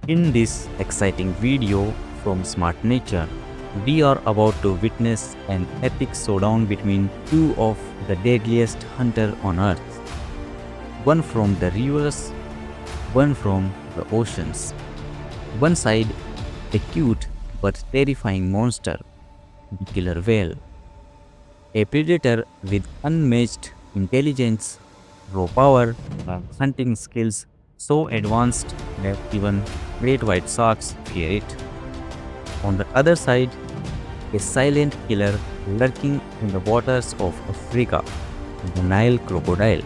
In this exciting video from Smart Nature, we are about to witness an epic showdown between two of the deadliest hunters on earth. One from the rivers, one from the oceans. One side, a cute but terrifying monster, the killer whale, a predator with unmatched intelligence, raw power, and hunting skills so advanced that even great white sharks fear it. On the other side, a silent killer lurking in the waters of Africa, the Nile crocodile,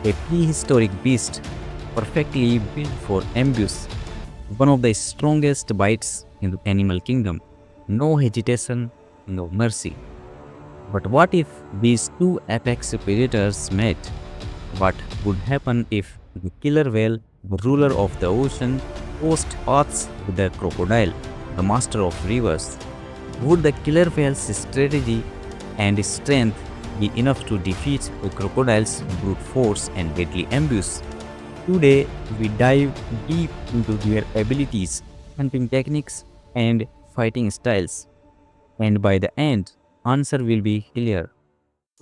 a prehistoric beast perfectly built for ambush, one of the strongest bites in the animal kingdom. No hesitation, no mercy. But what if these two apex predators met? What would happen if the killer whale, the ruler of the ocean, crossed paths with the crocodile, the master of rivers? Would the killer whale's strategy and strength be enough to defeat the crocodile's brute force and deadly ambush? Today, we dive deep into their abilities, hunting techniques, and fighting styles. And by the end, answer will be clear.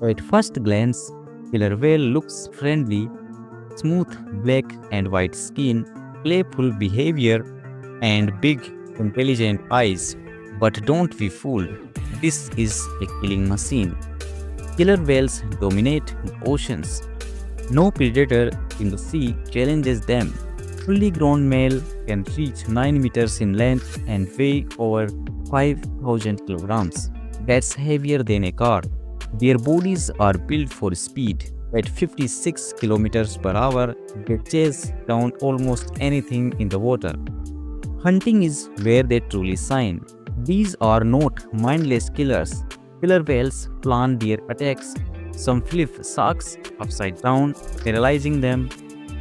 At first glance, killer whale looks friendly, smooth black and white skin, playful behavior, and big, intelligent eyes. But don't be fooled, this is a killing machine. Killer whales dominate the oceans. No predator in the sea challenges them. Fully grown male can reach 9 meters in length and weigh over 5,000 kilograms. That's heavier than a car. Their bodies are built for speed. At 56 kilometers per hour, they chase down almost anything in the water. Hunting is where they truly shine. These are not mindless killers. Killer whales plan their attacks. Some flip sharks upside down, paralyzing them.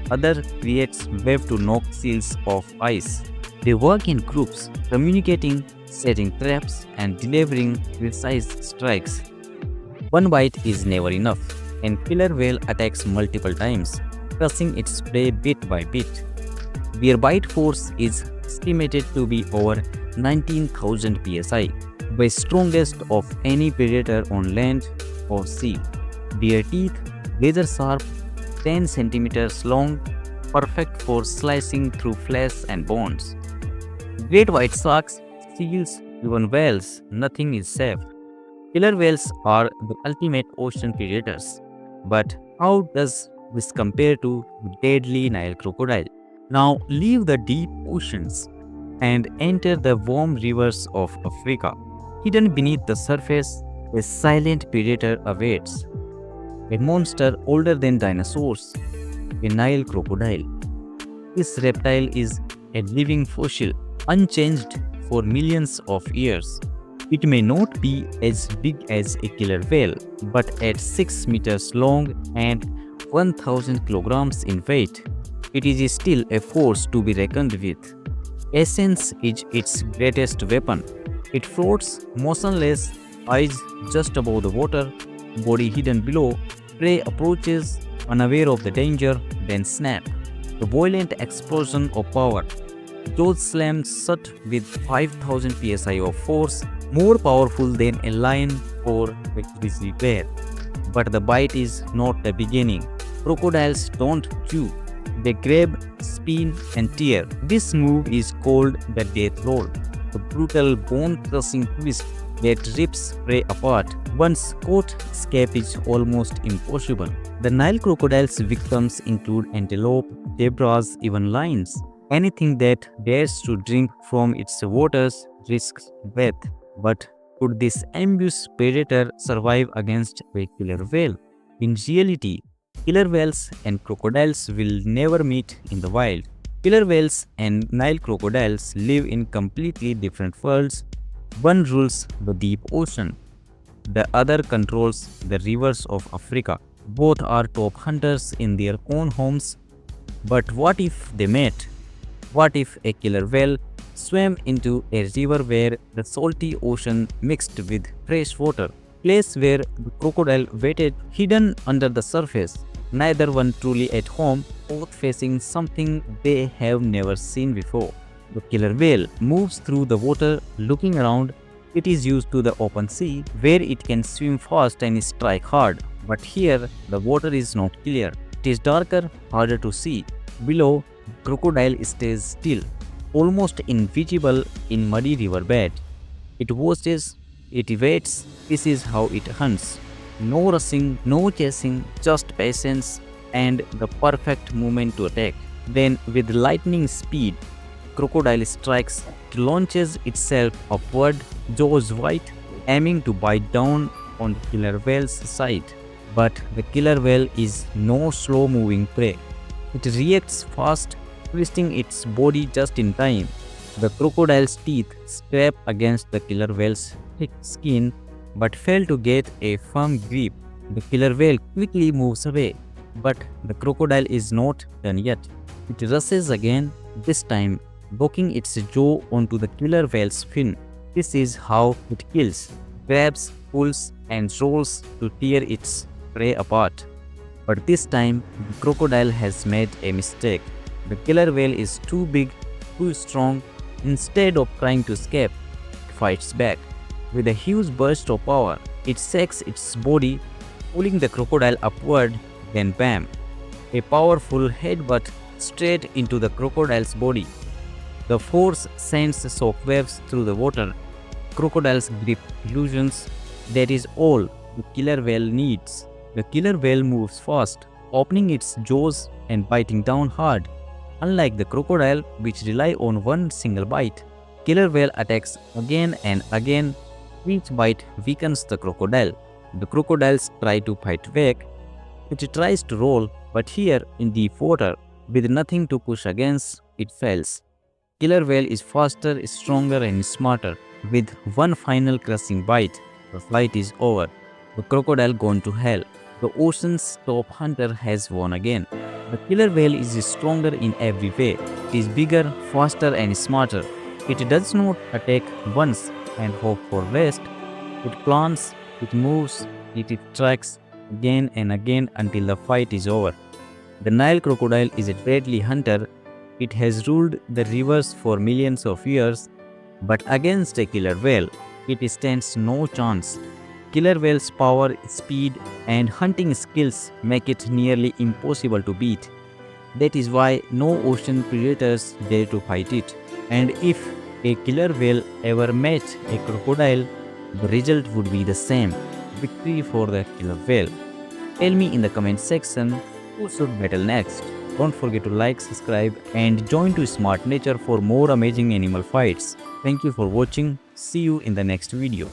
Other creates web to knock seals off ice. They work in groups, communicating, setting traps, and delivering precise strikes. One bite is never enough, and killer whale attacks multiple times, crushing its prey bit by bit. Their bite force is estimated to be over 19,000 psi, the strongest of any predator on land or sea. Their teeth, razor sharp, 10 centimeters long, perfect for slicing through flesh and bones. Great white sharks, seals, even whales, nothing is safe. Killer whales are the ultimate ocean predators. But how does this compare to the deadly Nile crocodile? Now leave the deep oceans and enter the warm rivers of Africa. Hidden beneath the surface, a silent predator awaits. A monster older than dinosaurs, a Nile crocodile. This reptile is a living fossil, unchanged for millions of years. It may not be as big as a killer whale, but at 6 meters long and 1,000 kilograms in weight, it is still a force to be reckoned with. Essence is its greatest weapon. It floats motionless, eyes just above the water, body hidden below. Prey approaches, unaware of the danger, then snap. The violent explosion of power. Jaws slammed shut with 5,000 psi of force, more powerful than a lion or a grizzly bear. But the bite is not the beginning. Crocodiles don't chew. They grab, spin, and tear. This move is called the death roll, the brutal bone-crushing twist that rips prey apart. Once caught, escape is almost impossible. The Nile crocodile's victims include antelope, zebras, even lions. Anything that dares to drink from its waters risks death. But could this ambush predator survive against a killer whale? In reality, killer whales and crocodiles will never meet in the wild. Killer whales and Nile crocodiles live in completely different worlds. One rules the deep ocean, the other controls the rivers of Africa. Both are top hunters in their own homes. But what if they met? What if a killer whale swam into a river where the salty ocean mixed with fresh water, place where the crocodile waited hidden under the surface? neither one truly at home, both facing something they have never seen before. The killer whale moves through the water looking around. It is used to the open sea where it can swim fast and strike hard. But here the water is not clear. It is darker, harder to see. Below, crocodile stays still, almost invisible in muddy riverbed. It watches, it waits, this is how it hunts. No rushing, no chasing, just patience and the perfect moment to attack. Then, with lightning speed, crocodile strikes, it launches itself upward, jaws wide, aiming to bite down on the killer whale's side. But the killer whale is no slow moving prey. It reacts fast, twisting its body just in time. The crocodile's teeth scrape against the killer whale's thick skin but fail to get a firm grip. The killer whale quickly moves away, but the crocodile is not done yet. It rushes again, this time locking its jaw onto the killer whale's fin. This is how it kills, grabs, pulls, and rolls to tear its prey apart. But this time, the crocodile has made a mistake. The killer whale is too big, too strong. Instead of trying to escape, it fights back. With a huge burst of power, it shakes its body, pulling the crocodile upward, then bam! A powerful headbutt straight into the crocodile's body. The force sends shockwaves through the water. Crocodile's grip loosens. That is all the killer whale needs. The killer whale moves fast, opening its jaws and biting down hard. Unlike the crocodile, which rely on one single bite, killer whale attacks again and again. Each bite weakens the crocodile. The crocodiles try to fight back. It tries to roll, but here in deep water, with nothing to push against, it fails. Killer whale is faster, stronger, and smarter. With one final crushing bite, the fight is over. The crocodile gone to hell. The ocean's top hunter has won again. The killer whale is stronger in every way. It is bigger, faster, and smarter. It does not attack once and hope for rest. It plants, it moves, it tracks again and again until the fight is over. The Nile crocodile is a deadly hunter. It has ruled the rivers for millions of years, but against a killer whale, it stands no chance. Killer whale's power, speed, and hunting skills make it nearly impossible to beat. That is why no ocean predators dare to fight it. And if a killer whale ever met a crocodile, the result would be the same: victory for the killer whale. Tell me in the comment section who should battle next. Don't forget to like, subscribe, and join to Smart Nature for more amazing animal fights. Thank you for watching. See you in the next video.